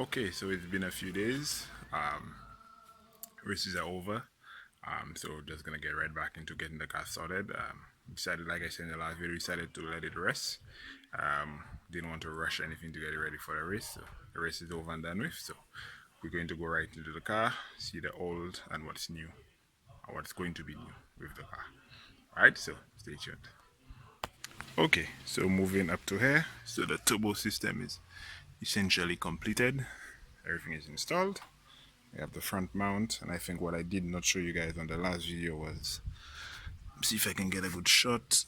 Okay, so it's been a few days. Races are over. So just gonna get right back into getting the car started. Decided, like I said in the last video, decided to let it rest. Didn't want to rush anything to get it ready for the race. So the race is over and done with. So we're going to go right into the car, see the old and what's new, or what's going to be new with the car. Alright, so stay tuned. Okay, so moving up to here. So the turbo system is essentially completed. Everything is installed. We have the front mount, and I think what I did not show you guys on the last video was, see if I can get a good shot,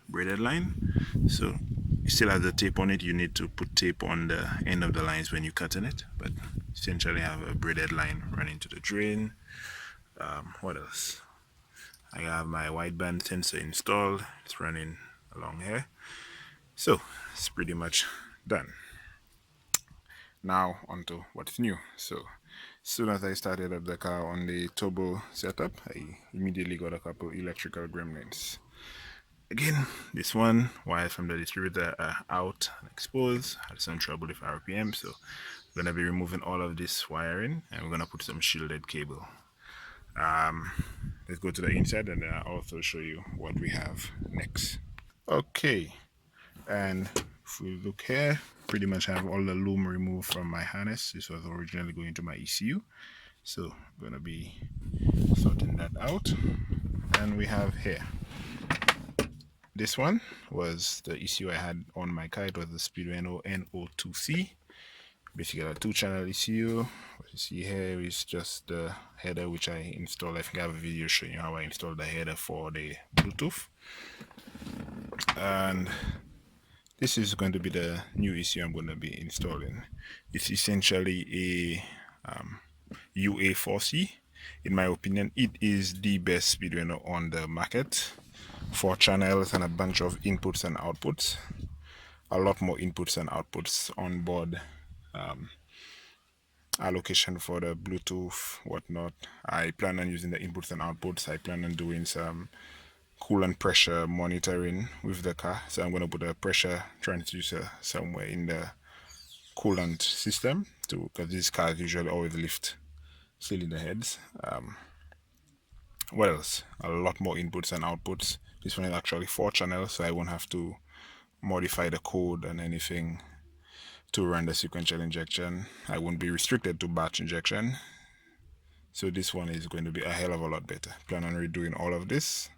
braided line. So it still has the tape on it. You need to put tape on the end of the lines when you cutting it, but essentially I have a braided line running to the drain. What else? I have my wideband sensor installed. It's running along here, so it's pretty much done. Now onto what's new. So as soon as I started up the car on the turbo setup, I immediately got a couple electrical gremlins. Again, this one, wires from the distributor are out and exposed. Had some trouble with RPM, so we're gonna be removing all of this wiring and we're gonna put some shielded cable. Let's go to the inside and then I'll also show you what we have next. Okay, and if we look here, pretty much have all the loom removed from my harness. This was originally going to my ECU, so I'm gonna be sorting that out. And we have here, this one was the ECU I had on my car. It was the Speeduino NO2C, basically a 2-channel ECU. What you see here is just the header which I installed. I think I have a video showing you how I installed the header for the Bluetooth. And this is going to be the new ECU I'm going to be installing. It's essentially a UA4C. In my opinion, it is the best Speeduino on the market. 4 channels and a bunch of inputs and outputs. A lot more inputs and outputs on board. Allocation for the Bluetooth, whatnot. I plan on using the inputs and outputs. I plan on doing some coolant pressure monitoring with the car, so I'm going to put a pressure transducer somewhere in the coolant system too, because these cars usually always lift cylinder heads. What else? A lot more inputs and outputs. This one is actually 4 channels, so I won't have to modify the code and anything to run the sequential injection. I won't be restricted to batch injection, so this one is going to be a hell of a lot better. Plan on redoing all of this.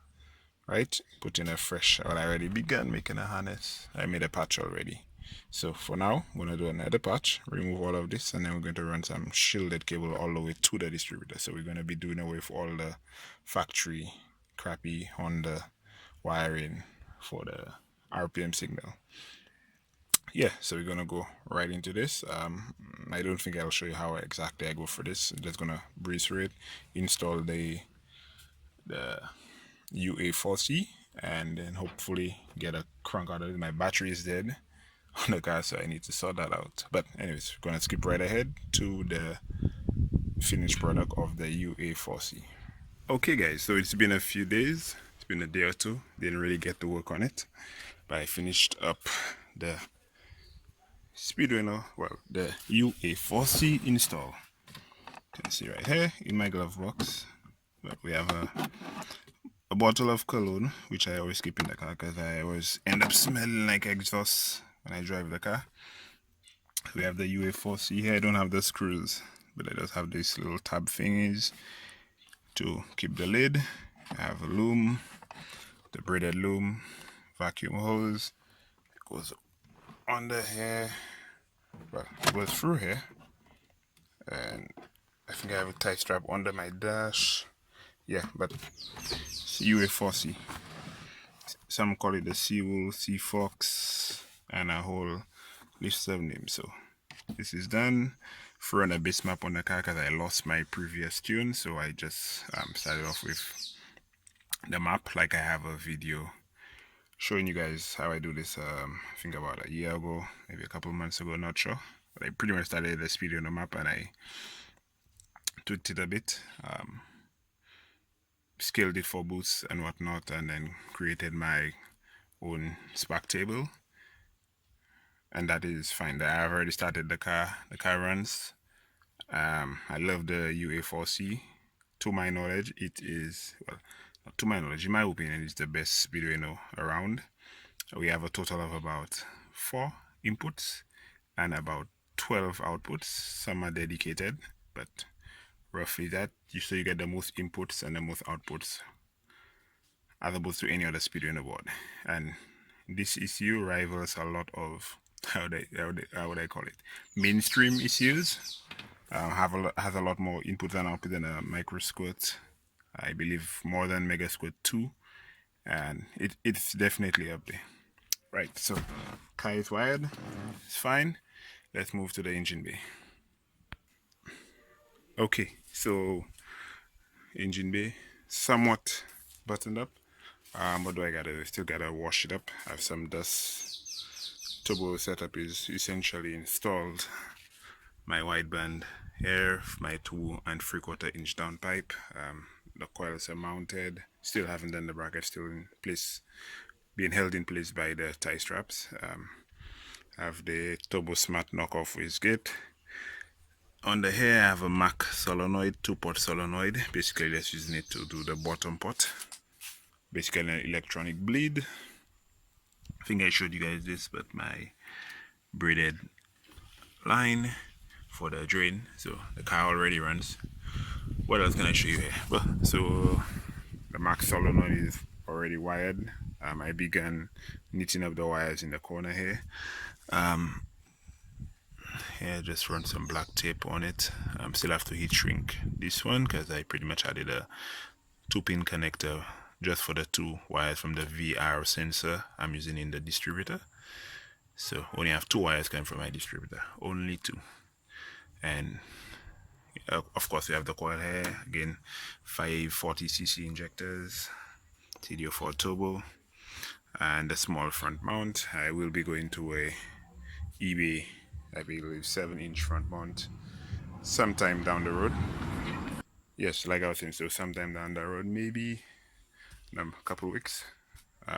Right, put in a fresh, well, I already began making a harness. I made a patch already. So for now, I'm going to do another patch, remove all of this, and then we're going to run some shielded cable all the way to the distributor. So we're going to be doing away with all the factory crappy Honda wiring for the RPM signal. Yeah, so we're going to go right into this. I don't think I'll show you how exactly I go for this. I'm just going to breeze through it, install the UA4C, and then hopefully get a crank out of it. My battery is dead on the car, so I need to sort that out. But anyways, we're gonna skip right ahead to the finished product of the UA4C. Okay guys, so it's been a few days. It's been a day or two. Didn't really get to work on it, but I finished up the Speeduino, well, the UA4C install. You can see right here in my glove box. But we have a bottle of cologne, which I always keep in the car because I always end up smelling like exhaust when I drive the car. We have the UA4C here. I don't have the screws, but I just have these little tab thingies to keep the lid. I have a loom, the braided loom, vacuum hose. It goes under here, well, it goes through here, and I think I have a tie strap under my dash. Yeah, but it's UA4C. Some call it the Seawool, Sea Fox, and a whole list of names. So this is done. Throwing a base map on the car because I lost my previous tune, so I just started off with the map. Like I have a video showing you guys how I do this. I think about a year ago, maybe a couple months ago, not sure. But I pretty much started the speed on the map and I tweaked it a bit. Scaled it for boosts and whatnot, and then created my own spec table. and that is fine. I've already started the car. The car runs. I love the UA4C. To my knowledge, it is, well, not to my knowledge, in my opinion, it's the best Speeduino around. We have a total of about 4 inputs and about 12 outputs. Some are dedicated, but roughly that. So you get the most inputs and the most outputs as opposed to any other Speeduino board. And this ECU rivals a lot of, how would I call it, mainstream ECUs. Has a lot more input and output than a microsquirt. I believe more than megasquirt 2, and it's definitely up there. Right, so car is wired, it's fine. Let's move to the engine bay. Okay, so engine bay somewhat buttoned up. What do I gotta do? Still gotta wash it up. I have some dust. Turbo setup is essentially installed. My wideband here, my 2 3/4 inch downpipe. The coils are mounted. Still haven't done the bracket. Still in place, being held in place by the tie straps. Have the Turbo Smart knockoff wastegate. Under here I have a Mac solenoid, 2-pot solenoid. Basically just using it to do the bottom pot. Basically an electronic bleed. I think I showed you guys this, but my braided line for the drain, so the car already runs. What else can I show you here? Well, so the Mac solenoid is already wired. I began knitting up the wires in the corner here. Here, just run some black tape on it. Still have to heat shrink this one because I pretty much added a 2-pin connector just for the 2 wires from the VR sensor I'm using in the distributor. So only have 2 wires coming from my distributor, only 2. And of course we have the coil here, again 540cc injectors, TD04 turbo, and a small front mount. I will be going to a eBay, I believe 7-inch front mount sometime down the road. Yes, like I was saying, so sometime down the road, maybe in a couple weeks.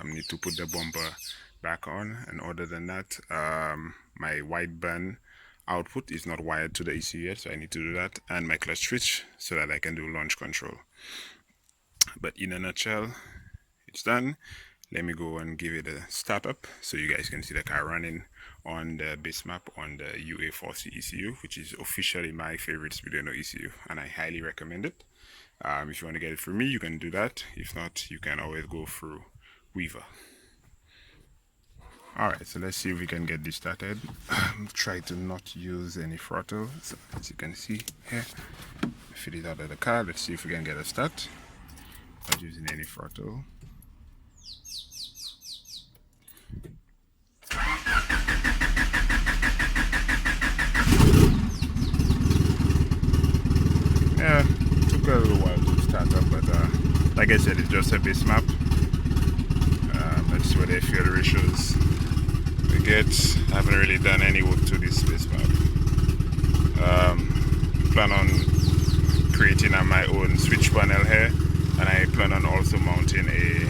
Need to put the bumper back on, and other than that, my wideband output is not wired to the ECU yet, so I need to do that, and my clutch switch so that I can do launch control. But in a nutshell, it's done. Let me go and give it a startup so you guys can see the car running on the base map on the UA4C ECU, which is officially my favorite Speeduino ECU, and I highly recommend it. If you want to get it from me, you can do that. If not, you can always go through Weaver. Alright, so let's see if we can get this started. Try to not use any throttle. So as you can see here, fit it out of the car. Let's see if we can get a start. Not using any throttle. Yeah, took a little while to start up, but like I said, it's just a base map. Let's see what the fuel ratios we get. I haven't really done any work to this base map. Plan on creating my own switch panel here, and I plan on also mounting a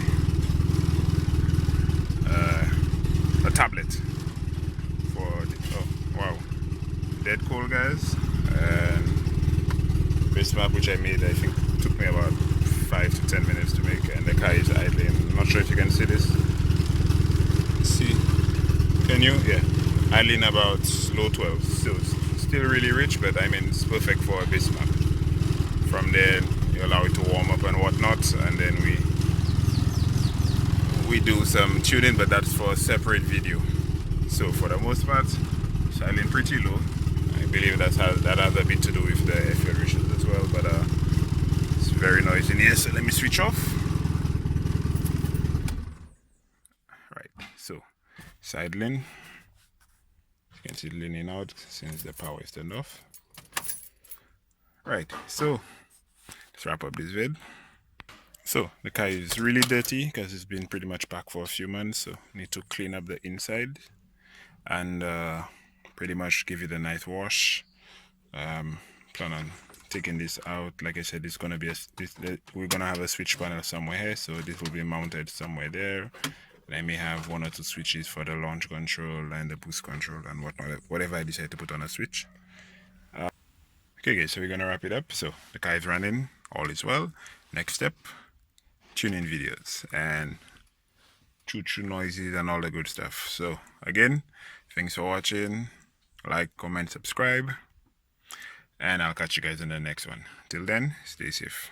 tablet for the, oh wow, dead cold guys. Base map which I made, I think took me about 5 to 10 minutes to make, and the car is idling. I'm not sure if you can see this. See, can you? Yeah, idling about low 12, so still really rich, but I mean it's perfect for a base map. From there you allow it to warm up and whatnot, and then we do some tuning, but that's for a separate video. So for the most part, it's idling pretty low. I believe that has a bit to do with the fuel ratios as well, but it's very noisy in here, so let me switch off. Right, so it's idling. You can see it leaning out since the power is turned off. Right, so let's wrap up this vid. So the car is really dirty because it's been pretty much packed for a few months, so need to clean up the inside and pretty much give it a nice wash. Plan on taking this out. Like I said, it's gonna be we're gonna have a switch panel somewhere here, so this will be mounted somewhere there. And I may have 1 or 2 switches for the launch control and the boost control and whatnot, whatever I decide to put on a switch. Okay guys, so we're gonna wrap it up. So the car is running, all is well. Next step, tuning videos and choo-choo noises and all the good stuff. So again, thanks for watching. Like, comment, subscribe, and I'll catch you guys in the next one. Till then, stay safe.